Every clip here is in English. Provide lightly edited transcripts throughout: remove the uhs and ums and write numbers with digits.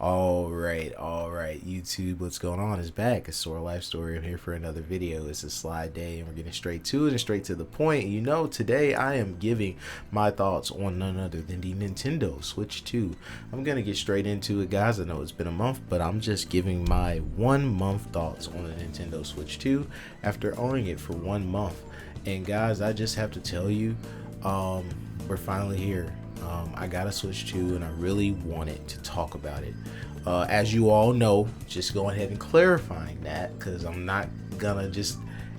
All right, YouTube, what's going on? Is back. It's SoraLifeStory. I'm here for another video. It's a slide day, and we're getting straight to it and straight to the point. You know, today I am giving my thoughts on none other than the Nintendo Switch 2. I'm gonna get straight into it, guys. I know it's been a month, but I'm just giving my 1 month thoughts on the Nintendo Switch 2 after owning it for 1 month. And guys, I just have to tell you, we're finally here. I got a Switch 2 and I really wanted to talk about it. As you all know, just going ahead and clarifying that, because I'm not gonna just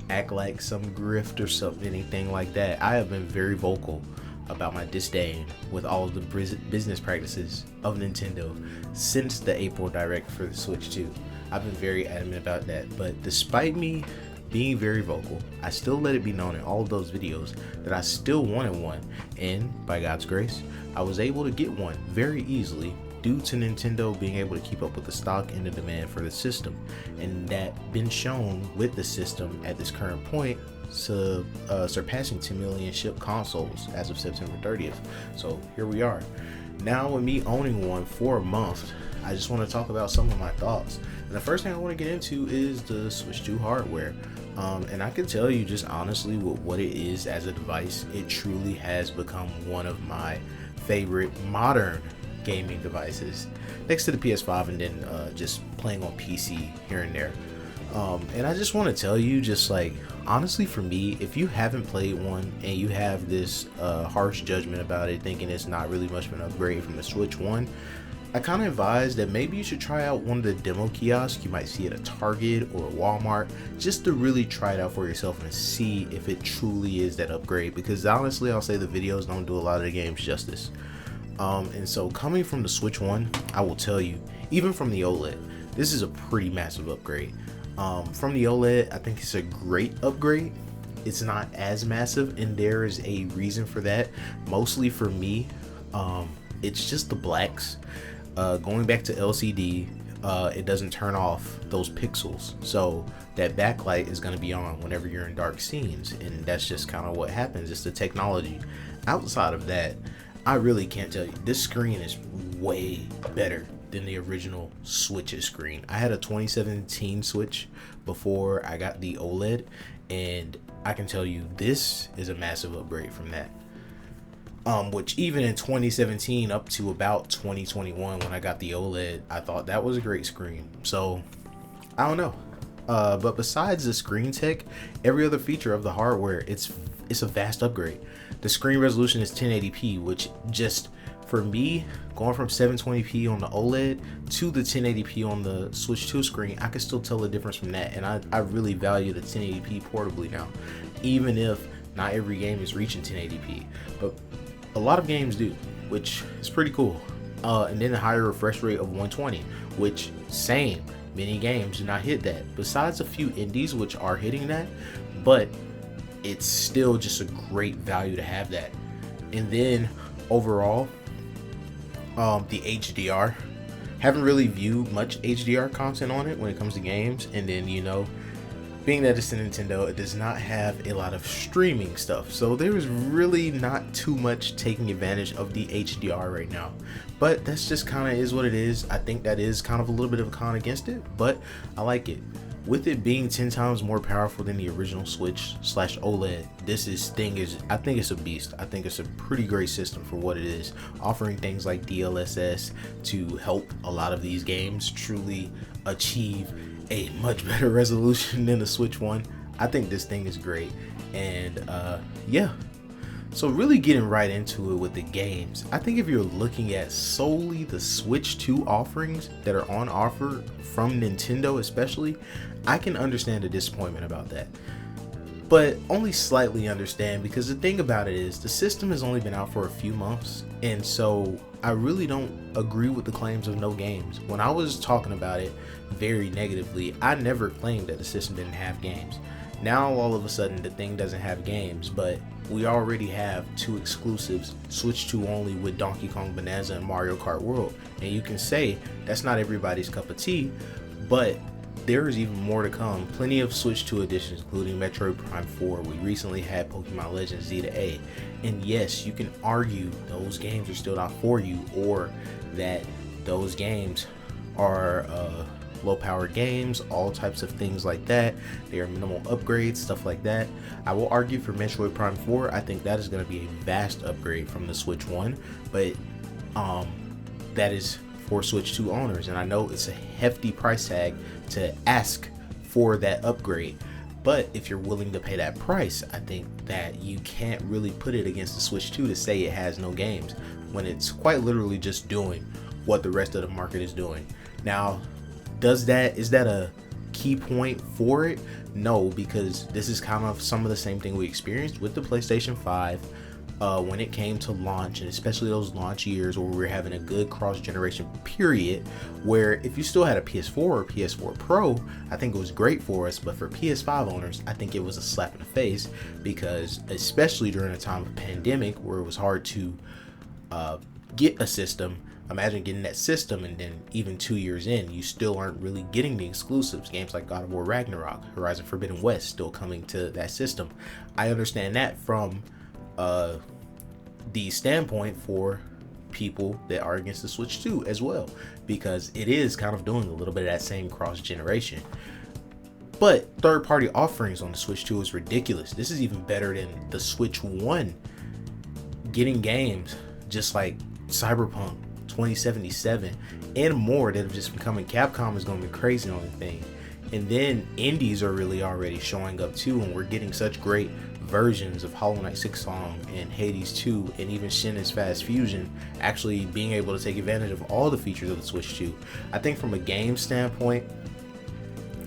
act like some grift or something, anything like that. I have been very vocal about my disdain with all of the business practices of Nintendo since the April Direct for the Switch 2. I've been very adamant about that, but despite me being very vocal, I still let it be known in all of those videos that I still wanted one, and by God's grace, I was able to get one very easily due to Nintendo being able to keep up with the stock and the demand for the system, and that been shown with the system at this current point, surpassing 10 million shipped consoles as of September 30th. So here we are. Now with me owning one for a month, I just want to talk about some of my thoughts. And the first thing I want to get into is the Switch 2 hardware. And I can tell you just honestly with what it is as a device, it truly has become one of my favorite modern gaming devices, next to the PS5 and then just playing on PC here and there. And I just want to tell you, just like, honestly, for me, if you haven't played one and you have this harsh judgment about it, thinking it's not really much of an upgrade from the Switch 1, I kind of advise that maybe you should try out one of the demo kiosks you might see at a Target or a Walmart, just to really try it out for yourself and see if it truly is that upgrade, because honestly, I'll say the videos don't do a lot of the games justice. And so coming from the Switch 1, I will tell you, even from the OLED, this is a pretty massive upgrade. From the OLED, I think it's a great upgrade. It's not as massive, and there is a reason for that. Mostly for me, it's just the blacks. Going back to LCD, it doesn't turn off those pixels, so that backlight is going to be on whenever you're in dark scenes, and that's just kind of what happens. It's the technology. Outside of that, I really can't tell you. This screen is way better than the original Switch's screen. I had a 2017 Switch before I got the OLED, and I can tell you this is a massive upgrade from that. Which even in 2017 up to about 2021 when I got the OLED, I thought that was a great screen. So I don't know. But besides the screen tech, every other feature of the hardware, it's a vast upgrade. The screen resolution is 1080p, which just for me, going from 720p on the OLED to the 1080p on the Switch 2 screen, I can still tell the difference from that. And I really value the 1080p portably now, even if not every game is reaching 1080p, but a lot of games do, which is pretty cool. And then a higher refresh rate of 120, which same, many games do not hit that, besides a few indies which are hitting that, but it's still just a great value to have that. And then overall, the HDR, haven't really viewed much HDR content on it when it comes to games. And then, you know, being that it's a Nintendo, it does not have a lot of streaming stuff, so there is really not too much taking advantage of the HDR right now. But that's just kind of is what it is. I think that is kind of a little bit of a con against it, but I like it. With it being 10 times more powerful than the original Switch / OLED, I think it's a beast. I think it's a pretty great system for what it is, offering things like DLSS to help a lot of these games truly achieve a much better resolution than the Switch 1. I think this thing is great. And yeah, so really getting right into it with the games, I think if you're looking at solely the Switch 2 offerings that are on offer from Nintendo especially, I can understand the disappointment about that, but only slightly understand, because the thing about it is the system has only been out for a few months, and so I really don't agree with the claims of no games. When I was talking about it very negatively, I never claimed that the system didn't have games. Now all of a sudden the thing doesn't have games, but we already have 2 exclusives, Switch 2 only, with Donkey Kong Bonanza and Mario Kart World. And you can say that's not everybody's cup of tea, but there is even more to come. Plenty of Switch 2 editions, including Metroid Prime 4. We recently had Pokemon Legends Z to A. And yes, you can argue those games are still not for you, or that those games are low power games, all types of things like that. They are minimal upgrades, stuff like that. I will argue for Metroid Prime 4, I think that is going to be a vast upgrade from the Switch 1, but that is for Switch 2 owners, and I know it's a hefty price tag to ask for that upgrade, but if you're willing to pay that price, I think that you can't really put it against the Switch 2 to say it has no games, when it's quite literally just doing what the rest of the market is doing. Now, is that a key point for it? No, because this is kind of some of the same thing we experienced with the PlayStation 5 when it came to launch, and especially those launch years where we were having a good cross-generation period, where if you still had a PS4 or PS4 Pro, I think it was great for us, but for PS5 owners, I think it was a slap in the face, because especially during a time of pandemic where it was hard to get a system. Imagine getting that system and then even 2 years in, you still aren't really getting the exclusives. Games like God of War Ragnarok, Horizon Forbidden West still coming to that system. I understand that from the standpoint for people that are against the Switch 2 as well, because it is kind of doing a little bit of that same cross generation. But third-party offerings on the Switch 2 is ridiculous. This is even better than the Switch 1 getting games just like Cyberpunk 2077 and more that have just been coming. Capcom is going to be crazy on the thing, and then indies are really already showing up too, and we're getting such great versions of Hollow Knight Silksong and Hades 2 and even Shin's Fast Fusion actually being able to take advantage of all the features of the Switch 2. I think from a game standpoint,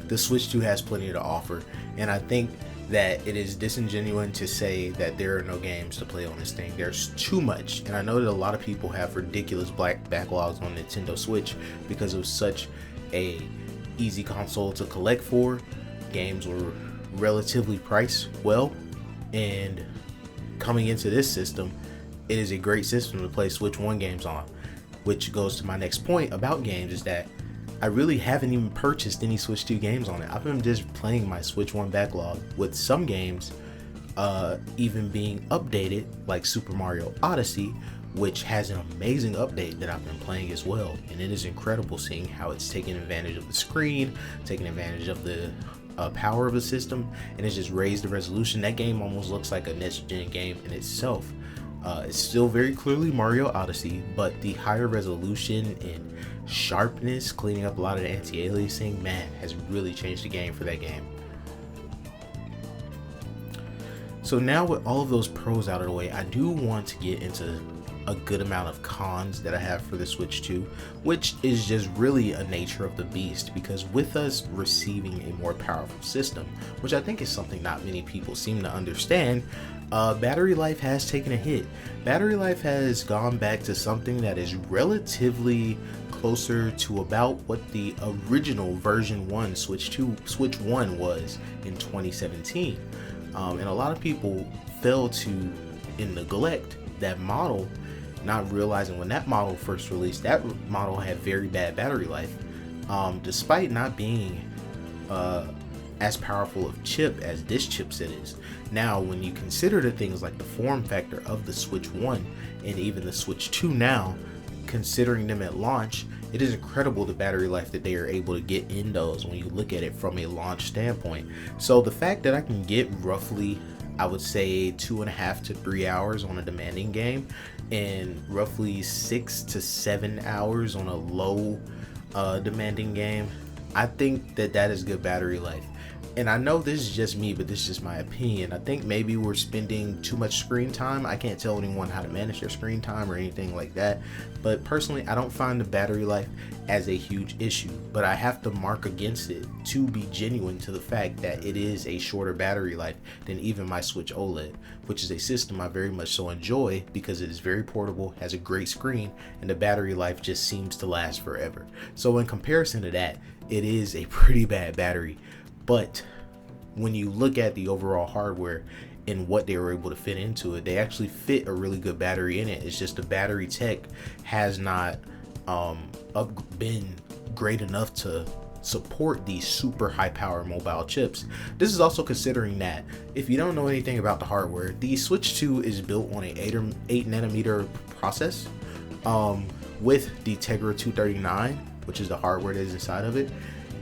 the Switch 2 has plenty to offer, and I think that it is disingenuous to say that there are no games to play on this thing. There's too much, and I know that a lot of people have ridiculous backlogs on Nintendo Switch because it was such a easy console to collect for. Games were relatively priced well, and coming into this system, it is a great system to play Switch 1 games on, which goes to my next point about games, is that I really haven't even purchased any Switch 2 games on it. I've been just playing my Switch 1 backlog, with some games even being updated, like Super Mario Odyssey, which has an amazing update that I've been playing as well. And it is incredible seeing how it's taking advantage of the screen, taking advantage of the power of the system, and it's just raised the resolution. That game almost looks like a next-gen game in itself. It's still very clearly Mario Odyssey, but the higher resolution and sharpness, cleaning up a lot of the anti-aliasing, man, has really changed the game for that game. So now with all of those pros out of the way, I do want to get into a good amount of cons that I have for the Switch 2, which is just really a nature of the beast, because with us receiving a more powerful system, which I think is something not many people seem to understand, battery life has taken a hit. Battery life has gone back to something that is relatively closer to about what the original version 1 Switch 1 was in 2017. And a lot of people fail to neglect that model, not realizing when that model first released, that model had very bad battery life, despite not being as powerful of chip as this chipset is. Now, when you consider the things like the form factor of the Switch 1 and even the Switch 2 now, considering them at launch, it is incredible the battery life that they are able to get in those when you look at it from a launch standpoint. So the fact that I can get roughly, I would say, 2.5 to 3 hours on a demanding game and roughly 6 to 7 hours on a low demanding game, I think that that is good battery life. And I know this is just me, but this is just my opinion. I think maybe we're spending too much screen time. I can't tell anyone how to manage their screen time or anything like that, but personally, I don't find the battery life as a huge issue, but I have to mark against it to be genuine to the fact that it is a shorter battery life than even my Switch OLED, which is a system I very much so enjoy because it is very portable, has a great screen, and the battery life just seems to last forever. So in comparison to that, it is a pretty bad battery. But when you look at the overall hardware and what they were able to fit into it, they actually fit a really good battery in it. It's just the battery tech has not been great enough to support these super high power mobile chips. This is also considering that if you don't know anything about the hardware, the Switch 2 is built on a 8 nanometer process with the Tegra 239 which is the hardware that is inside of it.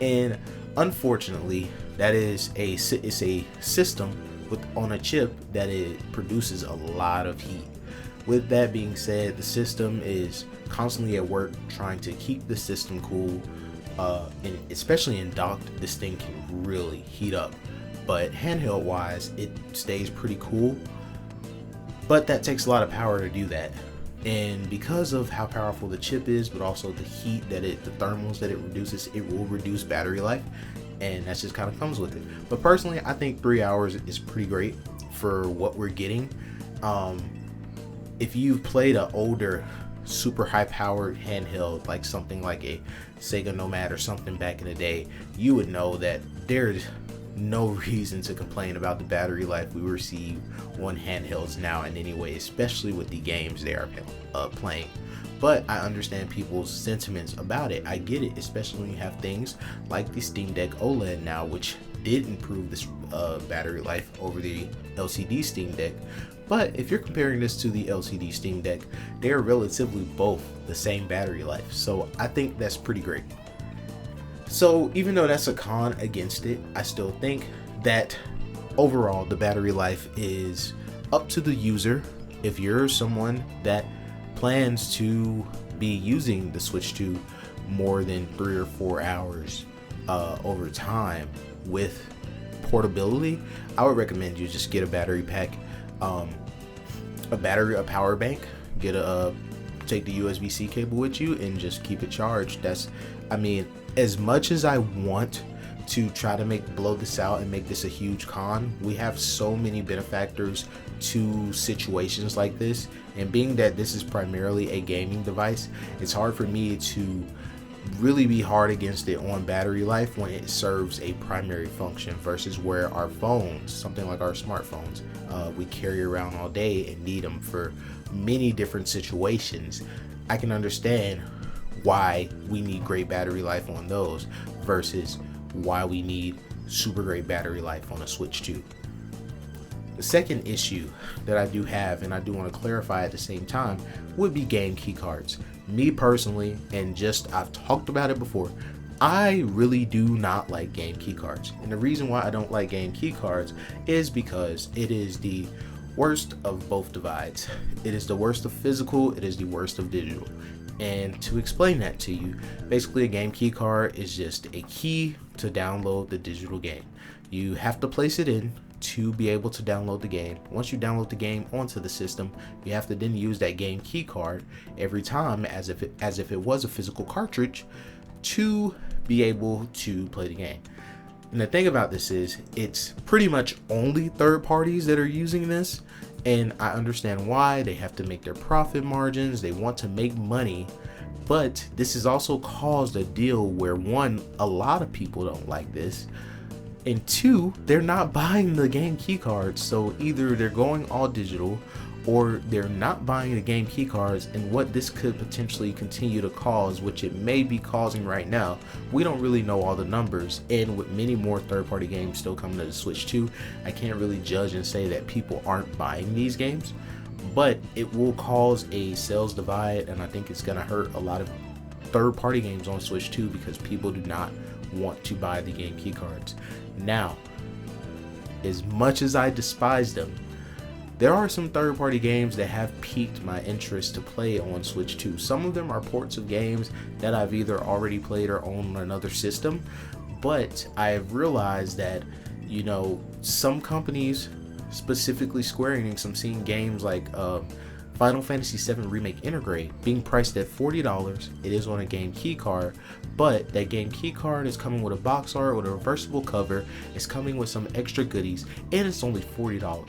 And unfortunately, that is it's a system on a chip that it produces a lot of heat. With that being said, the system is constantly at work trying to keep the system cool, and especially in docked, this thing can really heat up. But handheld wise, it stays pretty cool, but that takes a lot of power to do that. And because of how powerful the chip is, but also the heat that the thermals that it reduces, it will reduce battery life, and that just kind of comes with it. But personally, I think 3 hours is pretty great for what we're getting. If you've played an older, super high powered handheld, like something like a Sega Nomad or something back in the day, you would know that there's no reason to complain about the battery life we receive on handhelds now in any way, especially with the games they are playing. But I understand people's sentiments about it. I get it, especially when you have things like the Steam Deck OLED now, which did improve this battery life over the LCD Steam Deck. But if you're comparing this to the LCD Steam Deck, they are relatively both the same battery life. So I think that's pretty great. So even though that's a con against it, I still think that overall the battery life is up to the user. If you're someone that plans to be using the Switch 2 more than 3 or 4 hours over time with portability, I would recommend you just get a battery pack, a power bank, take the USB-C cable with you and just keep it charged. As much as I want to try to blow this out and make this a huge con, we have so many benefactors to situations like this, and being that this is primarily a gaming device, it's hard for me to really be hard against it on battery life when it serves a primary function, versus where our phones, something like our smartphones, we carry around all day and need them for many different situations. I can understand why we need great battery life on those versus why we need super great battery life on a Switch 2. The second issue that I do have, and I do want to clarify at the same time, would be game key cards. Me personally, and I've talked about it before, I really do not like game key cards. And the reason why I don't like game key cards is because it is the worst of both divides. It is the worst of physical, it is the worst of digital. And to explain that to you, basically a game key card is just a key to download the digital game. You have to place it in to be able to download the game. Once you download the game onto the system, you have to then use that game key card every time as if it was a physical cartridge to be able to play the game. And the thing about this is, it's pretty much only third parties that are using this, and I understand why. They have to make their profit margins, they want to make money, but this has also caused a deal where, one, a lot of people don't like this, and two, they're not buying the game key cards. So either they're going all digital or they're not buying the game key cards, and what this could potentially continue to cause, which it may be causing right now, we don't really know all the numbers, and with many more third-party games still coming to the Switch 2, I can't really judge and say that people aren't buying these games, but it will cause a sales divide, and I think it's going to hurt a lot of third-party games on Switch 2 because people do not want to buy the game key cards. Now, as much as I despise them, there are some third-party games that have piqued my interest to play on Switch 2. Some of them are ports of games that I've either already played or own on another system, but I've realized that, some companies, specifically Square Enix, I'm seeing games like Final Fantasy VII Remake Integrate being priced at $40. It is on a game key card, but that game key card is coming with a box art with a reversible cover. It's coming with some extra goodies, and it's only $40.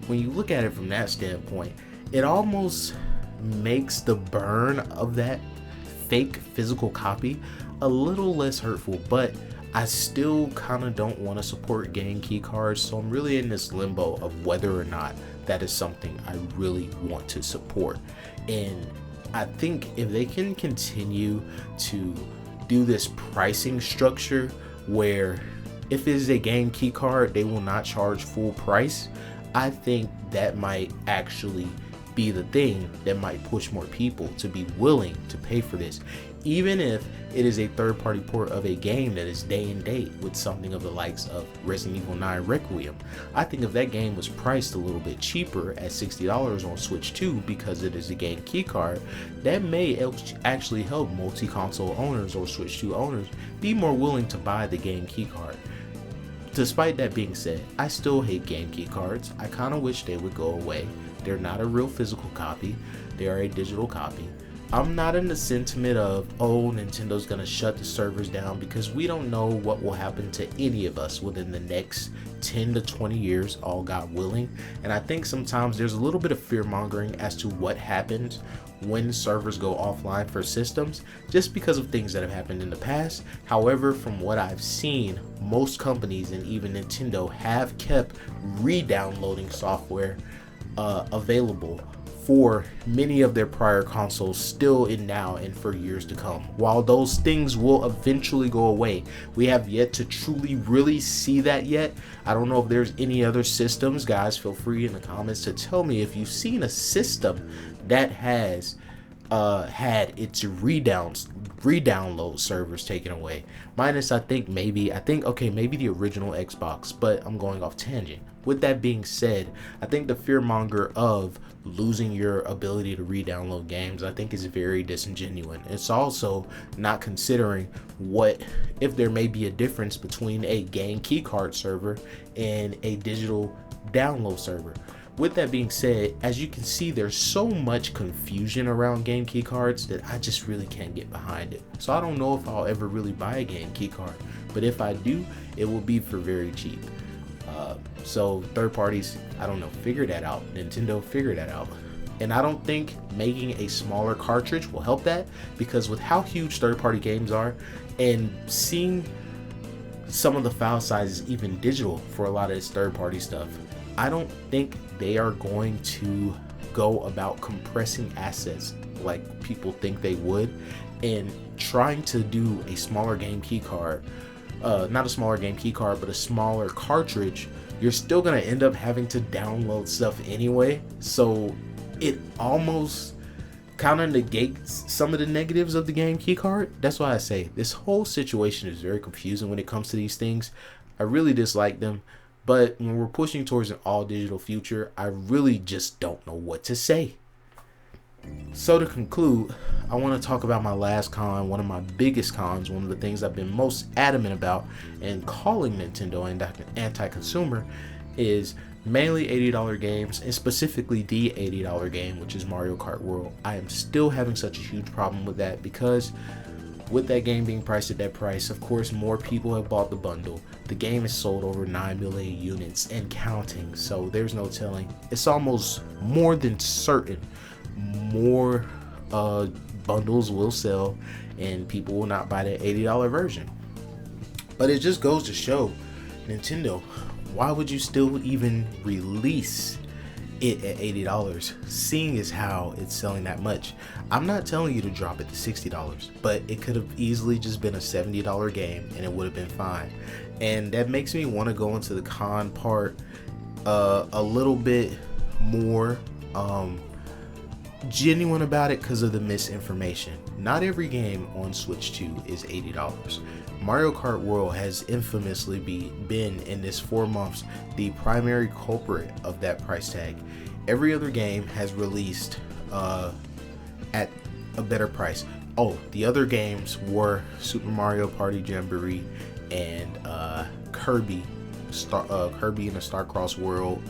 When you look at it from that standpoint, it almost makes the burn of that fake physical copy a little less hurtful, but I still kind of don't want to support game key cards, so I'm really in this limbo of whether or not that is something I really want to support. And I think if they can continue to do this pricing structure where if it is a game key card, they will not charge full price, I think that might actually be the thing that might push more people to be willing to pay for this. Even if it is a third-party port of a game that is day and date with something of the likes of Resident Evil 9 Requiem, I think if that game was priced a little bit cheaper at $60 on Switch 2 because it is a game keycard, that may actually help multi-console owners or Switch 2 owners be more willing to buy the game keycard. Despite that being said, I still hate game keycards. I kind of wish they would go away. They're not a real physical copy, they are a digital copy. I'm not in the sentiment of, oh, Nintendo's gonna shut the servers down, because we don't know what will happen to any of us within the next 10 to 20 years, all God willing. And I think sometimes there's a little bit of fear mongering as to what happens when servers go offline for systems, just because of things that have happened in the past. However, from what I've seen, most companies and even Nintendo have kept re-downloading software available for many of their prior consoles still in now and for years to come. While those things will eventually go away, we have yet to truly really see that yet. I don't know if there's any other systems. Guys, feel free in the comments to tell me if you've seen a system that has had its re-download servers taken away. Minus, I think maybe the original Xbox, but I'm going off tangent. With that being said, I think the fearmonger of losing your ability to re-download games, I think, is very disingenuous. It's also not considering what if there may be a difference between a game keycard server and a digital download server. With that being said, as you can see, there's so much confusion around game keycards that I just really can't get behind it. So I don't know if I'll ever really buy a game keycard, but if I do, it will be for very cheap. So third parties, I don't know, figure that out. Nintendo, figure that out. And I don't think making a smaller cartridge will help that, because with how huge third-party games are and seeing some of the file sizes even digital for a lot of this third-party stuff, I don't think they are going to go about compressing assets like people think they would, and trying to do a smaller game keycard, not a smaller game keycard, but a smaller cartridge. You're still gonna end up having to download stuff anyway, so it almost kind of negates some of the negatives of the game keycard. That's why I say this whole situation is very confusing when it comes to these things. I really dislike them, but when we're pushing towards an all digital future, I really just don't know what to say. So to conclude, I want to talk about my last con, one of my biggest cons, one of the things I've been most adamant about and calling Nintendo anti-consumer is mainly $80 games, and specifically the $80 game, which is Mario Kart World. I am still having such a huge problem with that, because with that game being priced at that price, of course, more people have bought the bundle. The game has sold over 9 million units and counting, so there's no telling. It's almost more than certain more bundles will sell and people will not buy that $80 version. But it just goes to show, Nintendo, why would you still even release it at $80, seeing as how it's selling that much? I'm not telling you to drop it to $60, but it could have easily just been a $70 game and it would have been fine. And that makes me want to go into the con part a little bit more genuine about it, because of the misinformation. Not every game on Switch 2 is $80. Mario Kart World has infamously been in this 4 months the primary culprit of that price tag. Every other game has released at a better price. Oh, the other games were Super Mario Party Jamboree and Kirby in the Starcross World,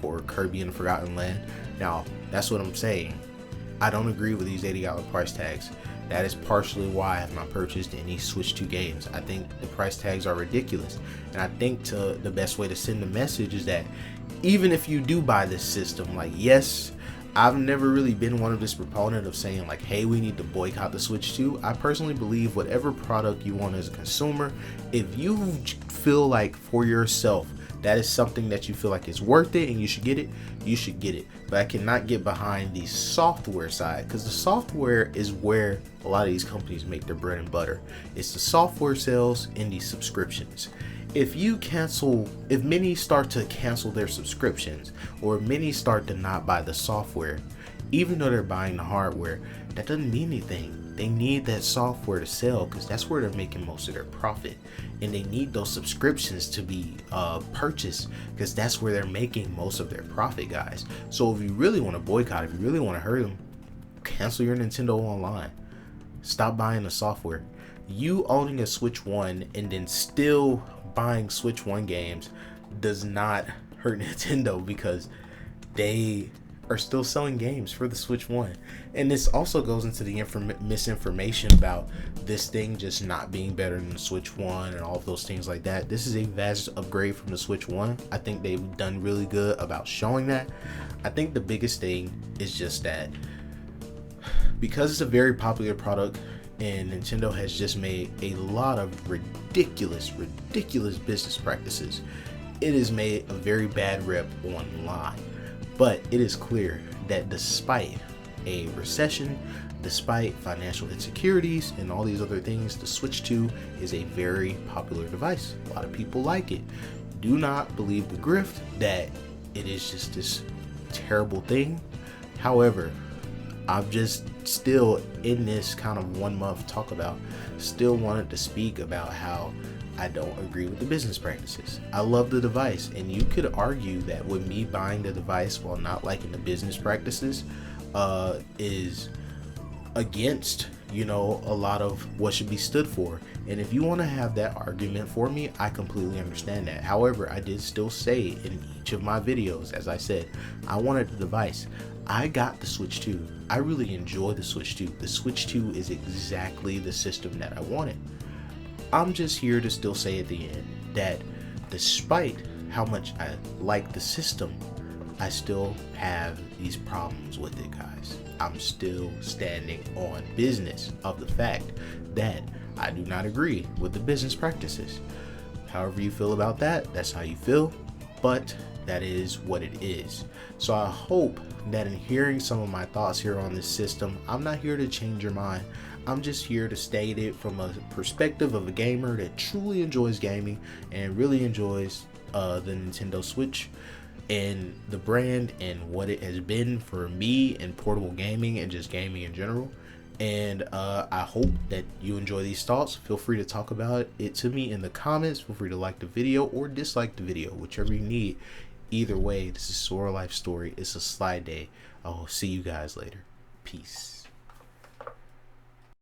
or Kirby in the Forgotten Land. Now, that's what I'm saying. I don't agree with these $80 price tags. That is partially why I have not purchased any Switch 2 games. I think the price tags are ridiculous. And I think the best way to send the message is that even if you do buy this system, like, yes, I've never really been one of this proponent of saying like, hey, we need to boycott the Switch 2. I personally believe whatever product you want as a consumer, if you feel like for yourself that is something that you feel like is worth it and you should get it, you should get it. But I cannot get behind the software side, because the software is where a lot of these companies make their bread and butter. It's the software sales and the subscriptions. If many start to cancel their subscriptions, or many start to not buy the software, even though they're buying the hardware, that doesn't mean anything. They need that software to sell because that's where they're making most of their profit, and they need those subscriptions to be purchased because that's where they're making most of their profit, guys. So if you really want to boycott, if you really want to hurt them, cancel your Nintendo Online. Stop buying the software. You owning a Switch 1 and then still buying Switch 1 games does not hurt Nintendo because they are still selling games for the Switch 1. And this also goes into the misinformation about this thing just not being better than the Switch 1 and all of those things like that. This is a vast upgrade from the Switch 1. I think they've done really good about showing that. I think the biggest thing is just that because it's a very popular product and Nintendo has just made a lot of ridiculous business practices, it has made a very bad rep online. But it is clear that despite a recession, despite financial insecurities and all these other things, the Switch 2 is a very popular device. A lot of people like it. Do not believe the grift that it is just this terrible thing. However, I'm just still in this kind of 1 month talk about, still wanted to speak about how I don't agree with the business practices. I love the device, and you could argue that with me buying the device while not liking the business practices is against, you know, a lot of what should be stood for. And if you want to have that argument for me, I completely understand that. However, I did still say in each of my videos, as I said, I wanted the device. I got the Switch 2. I really enjoy the Switch 2. The Switch 2 is exactly the system that I wanted. I'm just here to still say at the end that despite how much I like the system, I still have these problems with it, guys. I'm still standing on business of the fact that I do not agree with the business practices. However you feel about that, that's how you feel, but that is what it is. So I hope that in hearing some of my thoughts here on this system, I'm not here to change your mind. I'm just here to state it from a perspective of a gamer that truly enjoys gaming and really enjoys the Nintendo Switch and the brand and what it has been for me in portable gaming and just gaming in general. And I hope that you enjoy these thoughts. Feel free to talk about it to me in the comments. Feel free to like the video or dislike the video, whichever you need. Either way, this is SoraLifeStory. It's a slide day. I will see you guys later. Peace.